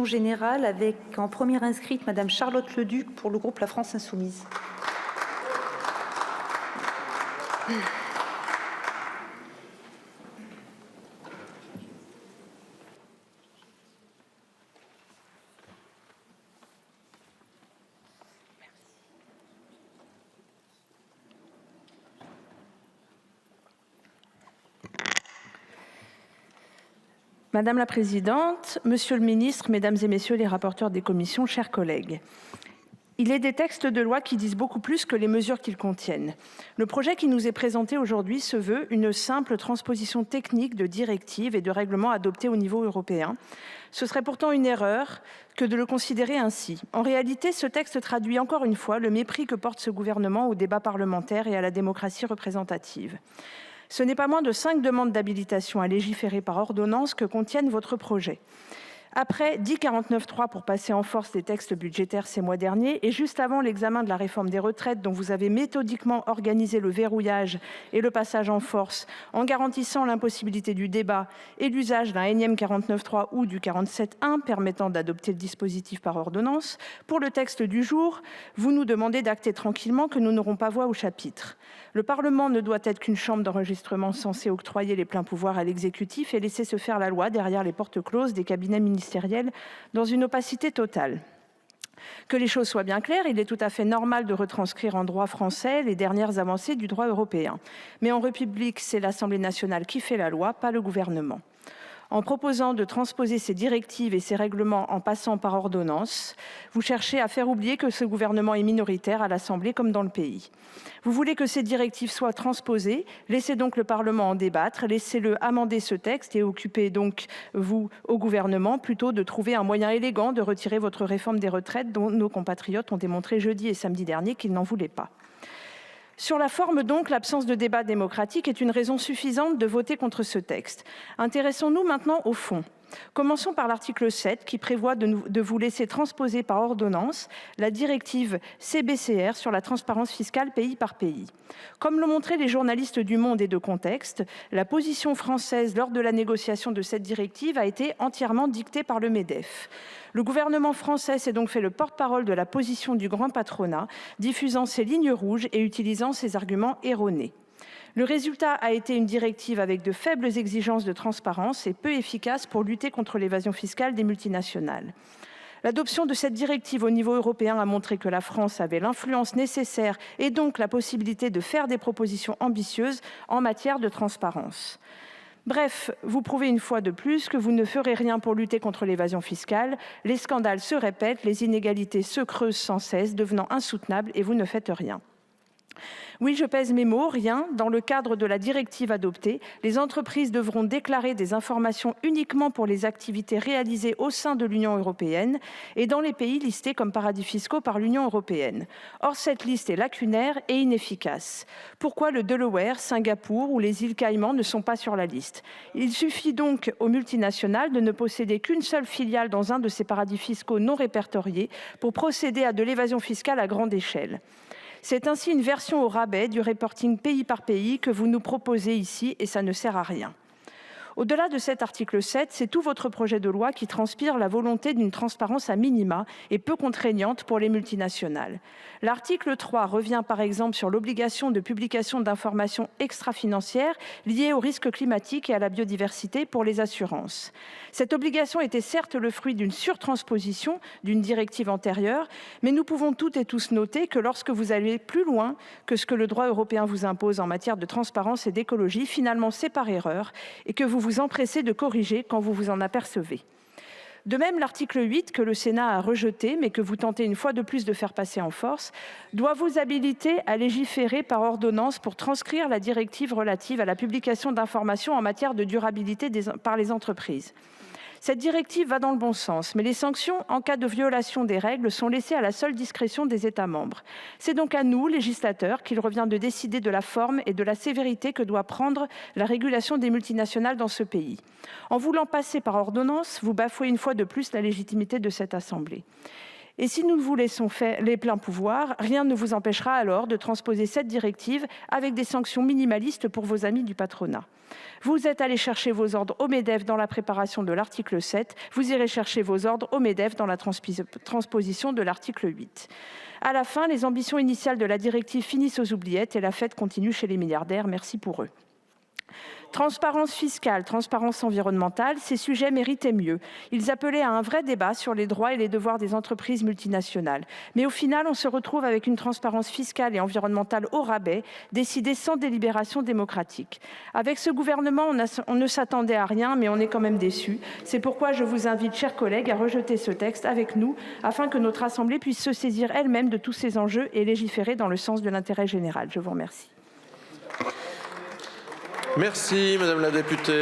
Générale avec en première inscrite Madame Charlotte Leduc pour le groupe La France Insoumise. Madame la Présidente, Monsieur le Ministre, Mesdames et Messieurs les rapporteurs des commissions, chers collègues. Il est des textes de loi qui disent beaucoup plus que les mesures qu'ils contiennent. Le projet qui nous est présenté aujourd'hui se veut une simple transposition technique de directives et de règlements adoptés au niveau européen. Ce serait pourtant une erreur que de le considérer ainsi. En réalité, ce texte traduit encore une fois le mépris que porte ce gouvernement au débat parlementaire et à la démocratie représentative. Ce n'est pas moins de 5 demandes d'habilitation à légiférer par ordonnance que contiennent votre projet. Après 10-49-3 pour passer en force les textes budgétaires ces mois derniers et juste avant l'examen de la réforme des retraites dont vous avez méthodiquement organisé le verrouillage et le passage en force en garantissant l'impossibilité du débat et l'usage d'un énième 49-3 ou du 47-1 permettant d'adopter le dispositif par ordonnance, pour le texte du jour, vous nous demandez d'acter tranquillement que nous n'aurons pas voix au chapitre. Le Parlement ne doit être qu'une chambre d'enregistrement censée octroyer les pleins pouvoirs à l'exécutif et laisser se faire la loi derrière les portes closes des cabinets ministériels dans une opacité totale. Que les choses soient bien claires, il est tout à fait normal de retranscrire en droit français les dernières avancées du droit européen. Mais en République, c'est l'Assemblée nationale qui fait la loi, pas le gouvernement. En proposant de transposer ces directives et ces règlements en passant par ordonnance, vous cherchez à faire oublier que ce gouvernement est minoritaire à l'Assemblée comme dans le pays. Vous voulez que ces directives soient transposées, laissez donc le Parlement en débattre, laissez-le amender ce texte et occupez donc, vous, au gouvernement, plutôt de trouver un moyen élégant de retirer votre réforme des retraites dont nos compatriotes ont démontré jeudi et samedi dernier qu'ils n'en voulaient pas. Sur la forme donc, l'absence de débat démocratique est une raison suffisante de voter contre ce texte. Intéressons-nous maintenant au fond. Commençons par l'article 7 qui prévoit de vous laisser transposer par ordonnance la directive CBCR sur la transparence fiscale pays par pays. Comme l'ont montré les journalistes du Monde et de Contexte, la position française lors de la négociation de cette directive a été entièrement dictée par le MEDEF. Le gouvernement français s'est donc fait le porte-parole de la position du grand patronat, diffusant ses lignes rouges et utilisant ses arguments erronés. Le résultat a été une directive avec de faibles exigences de transparence et peu efficace pour lutter contre l'évasion fiscale des multinationales. L'adoption de cette directive au niveau européen a montré que la France avait l'influence nécessaire et donc la possibilité de faire des propositions ambitieuses en matière de transparence. Bref, vous prouvez une fois de plus que vous ne ferez rien pour lutter contre l'évasion fiscale. Les scandales se répètent, les inégalités se creusent sans cesse, devenant insoutenables et vous ne faites rien. Oui, je pèse mes mots, rien. Dans le cadre de la directive adoptée, les entreprises devront déclarer des informations uniquement pour les activités réalisées au sein de l'Union européenne et dans les pays listés comme paradis fiscaux par l'Union européenne. Or, cette liste est lacunaire et inefficace. Pourquoi le Delaware, Singapour ou les îles Caïmans ne sont pas sur la liste? Il suffit donc aux multinationales de ne posséder qu'une seule filiale dans un de ces paradis fiscaux non répertoriés pour procéder à de l'évasion fiscale à grande échelle. C'est ainsi une version au rabais du reporting pays par pays que vous nous proposez ici et ça ne sert à rien. Au-delà de cet article 7, c'est tout votre projet de loi qui transpire la volonté d'une transparence à minima et peu contraignante pour les multinationales. L'article 3 revient par exemple sur l'obligation de publication d'informations extra-financières liées aux risques climatiques et à la biodiversité pour les assurances. Cette obligation était certes le fruit d'une surtransposition d'une directive antérieure, mais nous pouvons toutes et tous noter que lorsque vous allez plus loin que ce que le droit européen vous impose en matière de transparence et d'écologie, finalement c'est par erreur et que vous vous empressez de corriger quand vous vous en apercevez. De même, l'article 8, que le Sénat a rejeté, mais que vous tentez une fois de plus de faire passer en force, doit vous habiliter à légiférer par ordonnance pour transcrire la directive relative à la publication d'informations en matière de durabilité par les entreprises. Cette directive va dans le bon sens, mais les sanctions en cas de violation des règles sont laissées à la seule discrétion des États membres. C'est donc à nous, législateurs, qu'il revient de décider de la forme et de la sévérité que doit prendre la régulation des multinationales dans ce pays. En voulant passer par ordonnance, vous bafouez une fois de plus la légitimité de cette Assemblée. Et si nous vous laissons faire les pleins pouvoirs, rien ne vous empêchera alors de transposer cette directive avec des sanctions minimalistes pour vos amis du patronat. Vous êtes allé chercher vos ordres au MEDEF dans la préparation de l'article 7, vous irez chercher vos ordres au MEDEF dans la transposition de l'article 8. À la fin, les ambitions initiales de la directive finissent aux oubliettes et la fête continue chez les milliardaires. Merci pour eux. Transparence fiscale, transparence environnementale, ces sujets méritaient mieux. Ils appelaient à un vrai débat sur les droits et les devoirs des entreprises multinationales. Mais au final, on se retrouve avec une transparence fiscale et environnementale au rabais, décidée sans délibération démocratique. Avec ce gouvernement, on ne s'attendait à rien, mais on est quand même déçus. C'est pourquoi je vous invite, chers collègues, à rejeter ce texte avec nous, afin que notre Assemblée puisse se saisir elle-même de tous ces enjeux et légiférer dans le sens de l'intérêt général. Je vous remercie. Merci, Madame la députée.